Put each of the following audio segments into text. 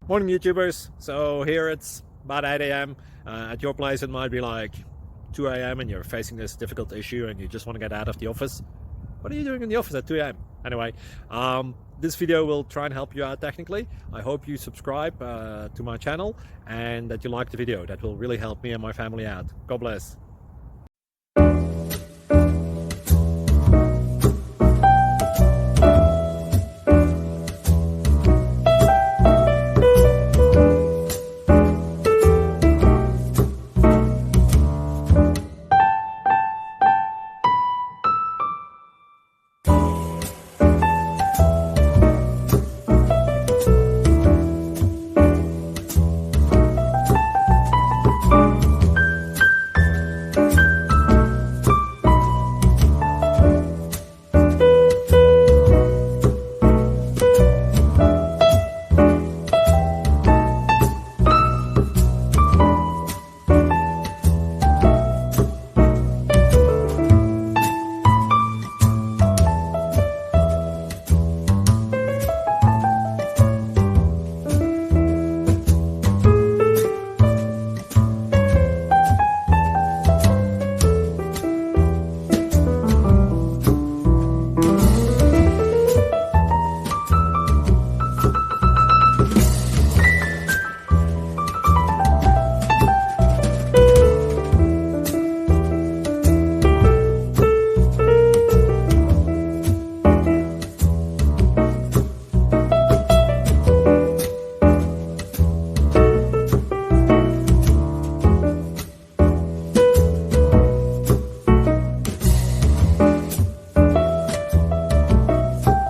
Morning, YouTubers. So here it's about 8 a.m. At your place, it might be like 2 a.m. and you're facing this difficult issue and you just want to get out of the office. What are you doing in the office at 2 a.m.? Anyway, this video will try and help you out technically. I hope you subscribe to my channel and that you like the video. That will really help me and my family out. God bless.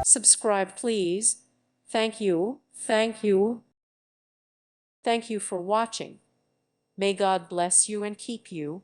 Subscribe, please. Thank you. Thank you. Thank you for watching. May God bless you and keep you.